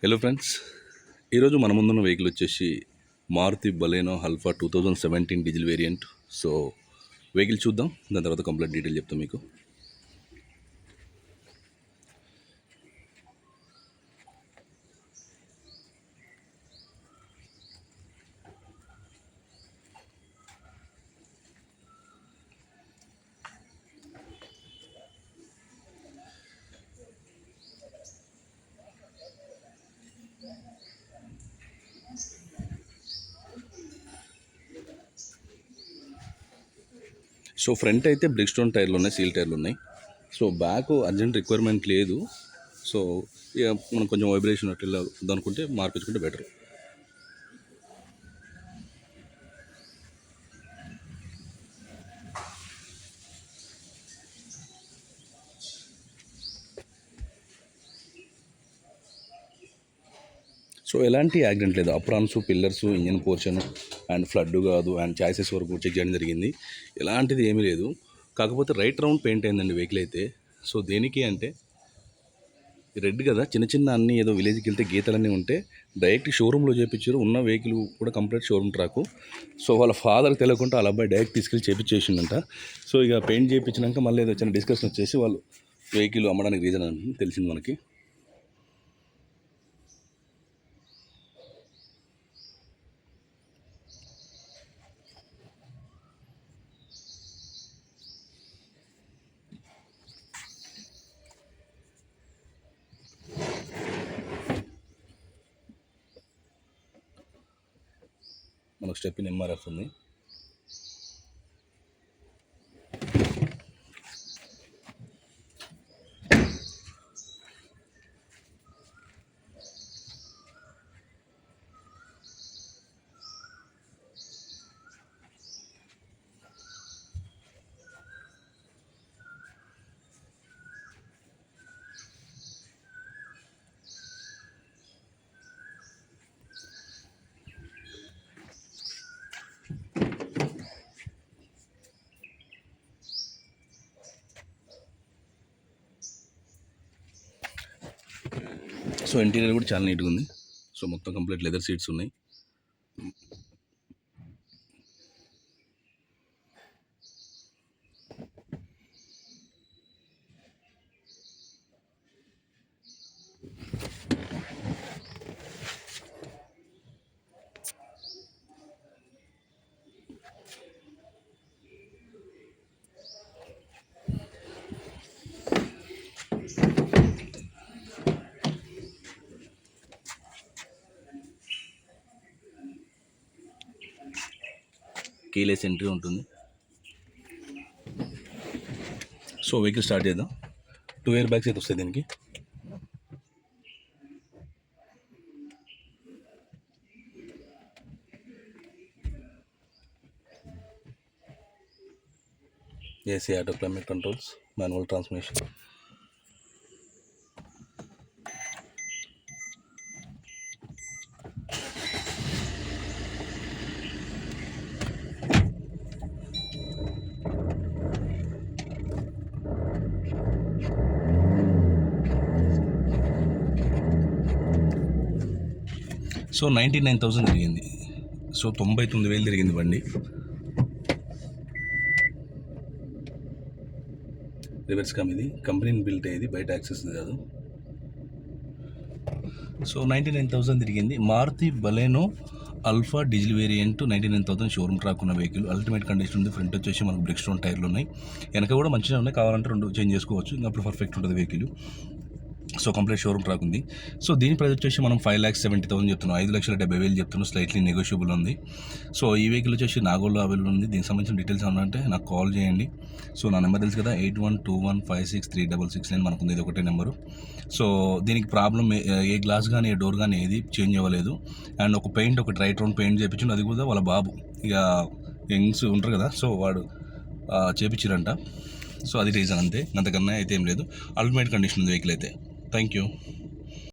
Hello friends, ఈరోజు మన ముందున్న వెహికల్ వచ్చేసి Maruti Baleno Alpha 2017 diesel variant. So vehicle చూద్దాం, దాని తర్వాత కంప్లీట్ డీటెయిల్ చెప్తాం మీకు. సో ఫ్రంట్ అయితే బ్రిక్స్టోన్ టైర్లు ఉన్నాయి, సీల్ టైర్లు ఉన్నాయి. సో బ్యాక్ అర్జెంట్ రిక్వైర్మెంట్ లేదు. సో ఇక మనం కొంచెం వైబ్రేషన్ అట్లా అనుకుంటే మార్పించుకుంటే బెటర్. సో ఎలాంటి యాక్సిడెంట్ లేదు. Aprons, pillars, engine portion and flood కాదు, అండ్ చాయిసెస్ వరకు చెక్ చేయడం జరిగింది. ఎలాంటిది ఏమీ లేదు. కాకపోతే రైట్ రౌండ్ పెయింట్ అయిందండి వెహికల్ అయితే. సో దేనికి అంటే రెడ్ కదా, చిన్న చిన్న అన్నీ ఏదో విలేజ్కి వెళ్తే గీతలన్నీ ఉంటే డైరెక్ట్ షోరూంలో చేయించారు. ఉన్న వెహికల్ కూడా కంప్లీట్ షోరూమ్ ట్రాకు. సో వాళ్ళ ఫాదర్కి తెలియకుండా వాళ్ళ అబ్బాయి డైరెక్ట్ తీసుకెళ్ళి చేయించేసిండంట. సో ఇక పెయింట్ చేయించినాక మళ్ళీ ఏదో చిన్న డిస్కషన్ వచ్చేసి వాళ్ళు వెహికల్ అమ్మడానికి రీజన్ అని తెలిసింది మనకి. మనకు స్టెప్ ఇన్ ఎంఆర్ఎఫ్ ఉంది. సో ఇంటీరియర్ కూడా చాలా నీట్గా ఉంది. సో మొత్తం కంప్లీట్ లెదర్ సీట్స్ ఉన్నాయి. కీలెస్ ఎంట్రీ ఉంటుంది. సో వెహికల్ స్టార్ట్ చేద్దాం. 2 ఎయిర్ బ్యాగ్స్ అయితే వస్తాయి దీనికి. AC auto climate controls, manual transmission. So 99,000 తిరిగింది. సో 99,000 తిరిగింది బండి. రివర్స్ కమ్, ఇది కంపెనీ బిల్ట్ అయ్యేది, బయట యాక్సెస్ కాదు. సో 99,000 తిరిగింది. Maruti Baleno Alpha diesel variant 99,000 showroom track ఉన్న వెహికల్. అల్టిమేట్ కండిషన్ ఉంది. ఫ్రంట్ వచ్చేసి మనకు బ్రిక్స్టోన్ టైర్లు ఉన్నాయి, వెనక కూడా మంచిగా ఉన్నాయి. కావాలంటే 2 చేంజ్ చేసుకోవచ్చు, ఇంకా అప్పుడు పర్ఫెక్ట్ ఉంటుంది vehicle. So complete showroom track ఉంది. సో దీని ప్రైస్ వచ్చేసి మనం 5,70,000 చెప్తున్నాం. 5,70,000 చెప్తున్నాం. స్లైట్లీ నెగోషియబుల్ ఉంది. సో ఈ వెహికల్ వచ్చేసి నాగోల్లో అవైలబుల్ ఉంది. దీనికి సంబంధించిన డీటెయిల్స్ ఏమంటే నాకు కాల్ చేయండి. సో నా నెంబర్ తెలుసు కదా, 8121563669 మనకుంది, ఇది ఒకటే నెంబరు. సో దీనికి ప్రాబ్లం ఏ గ్లాస్ కానీ ఏ డోర్ కానీ ఏది చేంజ్ అవ్వలేదు. అండ్ ఒక పెయింట్, ఒకటి రైట్ రౌండ్ పెయింట్ చేయించిండు, అది కూడా వాళ్ళ బాబు ఇక యంగ్స్ ఉంటారు కదా, సో వాడు చేయించారంట. సో అది రీజన్ అంతే, అంతకన్నా అయితే ఏం లేదు. అల్టిమేట్ కండిషన్ ఉంది వెహికల్ అయితే. Thank you.